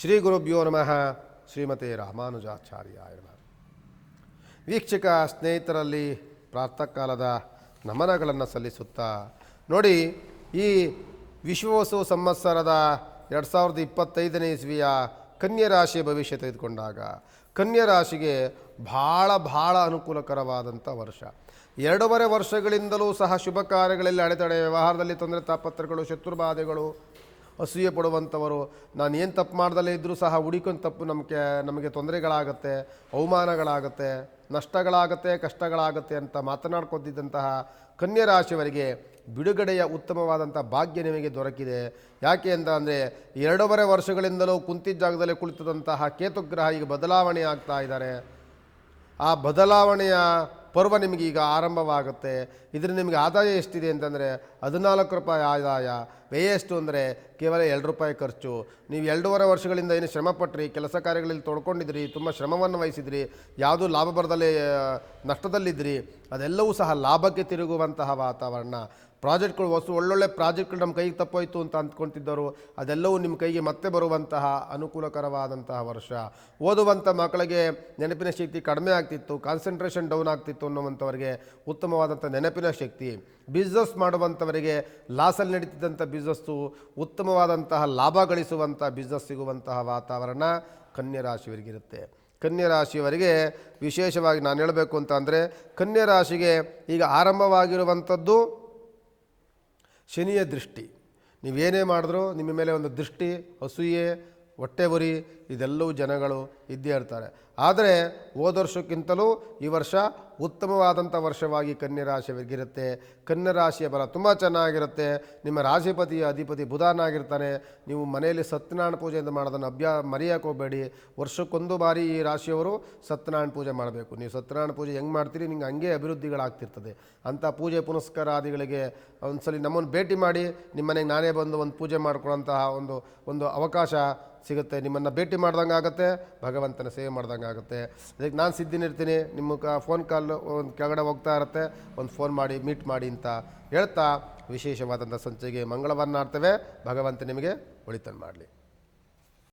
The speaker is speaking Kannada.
ಶ್ರೀ ಗುರುಭ್ಯೋ ನಮಃ. ಶ್ರೀಮತೆ ರಾಮಾನುಜಾಚಾರ್ಯಾಯ ನಮಃ. ವೀಕ್ಷಕ ಸ್ನೇಹಿತರಲ್ಲಿ ಪ್ರಾತಃ ಕಾಲದ ನಮನಗಳನ್ನು ಸಲ್ಲಿಸುತ್ತಾ ನೋಡಿ, ಈ ವಿಶ್ವವಸು ಸಂವತ್ಸರದ 2025ನೇ ಇಸ್ವಿಯ ಕನ್ಯಾ ರಾಶಿಯ ಭವಿಷ್ಯ ತೆಗೆದುಕೊಂಡಾಗ ಕನ್ಯಾ ರಾಶಿಗೆ ಭಾಳ ಅನುಕೂಲಕರವಾದಂಥ ವರ್ಷ. 2.5 ವರ್ಷಗಳಿಂದಲೂ ಸಹ ಶುಭ ಕಾರ್ಯಗಳಲ್ಲಿ ಅಡೆತಡೆ, ವ್ಯವಹಾರದಲ್ಲಿ ತೊಂದರೆ ತಾಪತ್ರಗಳು, ಶತ್ರುಬಾಧೆಗಳು, ಅಸೂಯೆ ಪಡುವಂಥವರು, ನಾನು ಏನು ತಪ್ಪು ಮಾಡ್ದಲೇ ಇದ್ದರೂ ಸಹ ಹುಡುಕೊಂಡು ತಪ್ಪು ನಮಗೆ ತೊಂದರೆಗಳಾಗುತ್ತೆ, ಅವಮಾನಗಳಾಗುತ್ತೆ, ನಷ್ಟಗಳಾಗುತ್ತೆ, ಕಷ್ಟಗಳಾಗುತ್ತೆ ಅಂತ ಮಾತನಾಡ್ಕೊತಿದ್ದಂತಹ ಕನ್ಯಾ ರಾಶಿಯವರಿಗೆ ಬಿಡುಗಡೆಯ ಉತ್ತಮವಾದಂಥ ಭಾಗ್ಯ ನಿಮಗೆ ದೊರಕಿದೆ. ಯಾಕೆ ಅಂತ ಅಂದರೆ 2.5 ವರ್ಷಗಳಿಂದಲೂ ಕುಂತಿದ್ದ ಜಾಗದಲ್ಲೇ ಕುಳಿತದಂತಹ ಕೇತುಗ್ರಹ ಈಗ ಬದಲಾವಣೆ ಆಗ್ತಾ ಇದ್ದಾರೆ. ಆ ಬದಲಾವಣೆಯ ಪರ್ವ ನಿಮಗೆ ಈಗ ಆರಂಭವಾಗುತ್ತೆ. ಇದರಿಂದ ನಿಮಗೆ ಆದಾಯ ಎಷ್ಟಿದೆ ಅಂತಂದರೆ 14 ರೂಪಾಯಿ ಆದಾಯ, ವ್ಯಯ ಎಷ್ಟು ಅಂದರೆ ಕೇವಲ 2 ರೂಪಾಯಿ ಖರ್ಚು. ನೀವು 2.5 ವರ್ಷಗಳಿಂದ ಏನು ಶ್ರಮಪಟ್ರಿ, ಕೆಲಸ ಕಾರ್ಯಗಳಲ್ಲಿ ತೊಡ್ಕೊಂಡಿದ್ರಿ, ತುಂಬ ಶ್ರಮವನ್ನು ವಹಿಸಿದ್ರಿ, ಯಾವುದೂ ಲಾಭ ಬರದಲ್ಲೇ ನಷ್ಟದಲ್ಲಿದ್ದಿರಿ, ಅದೆಲ್ಲವೂ ಸಹ ಲಾಭಕ್ಕೆ ತಿರುಗುವಂತಹ ವಾತಾವರಣ. ಪ್ರಾಜೆಕ್ಟ್ಗಳು ಒಳ್ಳೊಳ್ಳೆ ಪ್ರಾಜೆಕ್ಟ್ಗಳು ನಮ್ಮ ಕೈಗೆ ತಪ್ಪೋಯ್ತು ಅಂತ ಅಂದ್ಕೊಳ್ತಿದ್ದರು, ಅದೆಲ್ಲವೂ ನಿಮ್ಮ ಕೈಗೆ ಮತ್ತೆ ಬರುವಂತಹ ಅನುಕೂಲಕರವಾದಂತಹ ವರ್ಷ. ಓದುವಂಥ ಮಕ್ಕಳಿಗೆ ನೆನಪಿನ ಶಕ್ತಿ ಕಡಿಮೆ ಆಗ್ತಿತ್ತು, ಕಾನ್ಸಂಟ್ರೇಷನ್ ಡೌನ್ ಆಗ್ತಿತ್ತು ಅನ್ನುವಂಥವರಿಗೆ ಉತ್ತಮವಾದಂಥ ನೆನಪಿನ ಶಕ್ತಿ. ಬಿಸ್ನೆಸ್ ಮಾಡುವಂಥವರಿಗೆ ಲಾಸಲ್ಲಿ ನಡೀತಿದ್ದಂಥ ಬಿಸ್ನೆಸ್ಸು ಉತ್ತಮವಾದಂತಹ ಲಾಭ ಗಳಿಸುವಂಥ ಬಿಸ್ನೆಸ್ ಸಿಗುವಂತಹ ವಾತಾವರಣ ಕನ್ಯಾ ರಾಶಿಯವರಿಗಿರುತ್ತೆ. ಕನ್ಯಾ ರಾಶಿಯವರಿಗೆ ವಿಶೇಷವಾಗಿ ನಾನು ಹೇಳಬೇಕು ಅಂತ ಅಂದರೆ, ಕನ್ಯಾ ರಾಶಿಗೆ ಈಗ ಆರಂಭವಾಗಿರುವಂಥದ್ದು ಶನಿಯ ದೃಷ್ಟಿ. ನೀವೇನೇ ಮಾಡಿದ್ರೂ ನಿಮ್ಮ ಮೇಲೆ ಒಂದು ದೃಷ್ಟಿ, ಅಸೂಯೆ, ಹೊಟ್ಟೆ ಉರಿ ಇದೆಲ್ಲವೂ ಜನಗಳು ಇದ್ದೇ ಇರ್ತಾರೆ. ಆದರೆ ಹೋದ ವರ್ಷಕ್ಕಿಂತಲೂ ಈ ವರ್ಷ ಉತ್ತಮವಾದಂಥ ವರ್ಷವಾಗಿ ಕನ್ಯಾ ರಾಶಿಯವರಿಗಿರುತ್ತೆ. ಕನ್ಯಾ ರಾಶಿಯ ಬಲ ತುಂಬ ಚೆನ್ನಾಗಿರುತ್ತೆ. ನಿಮ್ಮ ರಾಶಿಪತಿಯ ಅಧಿಪತಿ ಬುಧನಾಗಿರ್ತಾನೆ. ನೀವು ಮನೆಯಲ್ಲಿ ಸತ್ಯನಾರಾಯಣ ಪೂಜೆಯಿಂದ ಮಾಡೋದನ್ನು ಮರೆಯೋಕೆ ಹೋಗಬೇಡಿ. ವರ್ಷಕ್ಕೊಂದು ಬಾರಿ ಈ ರಾಶಿಯವರು ಸತ್ಯನಾರಾಯಣ ಪೂಜೆ ಮಾಡಬೇಕು. ನೀವು ಸತ್ಯನಾರಾಯಣ ಪೂಜೆ ಹೆಂಗೆ ಮಾಡ್ತೀರಿ, ನಿಮ್ಗೆ ಹಂಗೆ ಅಭಿವೃದ್ಧಿಗಳಾಗ್ತಿರ್ತದೆ. ಅಂಥ ಪೂಜೆ ಪುನಸ್ಕಾರಾದಿಗಳಿಗೆ ಒಂದ್ಸಲಿ ನಮ್ಮನ್ನು ಭೇಟಿ ಮಾಡಿ, ನಿಮ್ಮ ಮನೆಗೆ ನಾನೇ ಬಂದು ಒಂದು ಪೂಜೆ ಮಾಡ್ಕೊಳ್ಳೋಂತಹ ಒಂದು ಅವಕಾಶ ಸಿಗುತ್ತೆ. ನಿಮ್ಮನ್ನು ಭೇಟಿ ಮಾಡ್ದಂಗೆ ಆಗುತ್ತೆ, ಭಗವಂತನ ಸೇವೆ ಮಾಡ್ದಂಗೆ ಆಗುತ್ತೆ. ಅದಕ್ಕೆ ನಾನು ಸಿದ್ಧಿನಿರ್ತೀನಿ. ನಿಮ್ಮ ಫೋನ್ ಕಾಲ್ ಒಂದು ಕೆಳಗಡೆ ಹೋಗ್ತಾ ಇರುತ್ತೆ, ಒಂದು ಫೋನ್ ಮಾಡಿ ಮೀಟ್ ಮಾಡಿ ಅಂತ ಹೇಳ್ತಾ ವಿಶೇಷವಾದಂಥ ಸಂಚಿಕೆ ಮಂಗಳವನ್ನು ಆಡ್ತೇವೆ. ಭಗವಂತ ನಿಮಗೆ ಒಳಿತನ್ನು ಮಾಡಲಿ.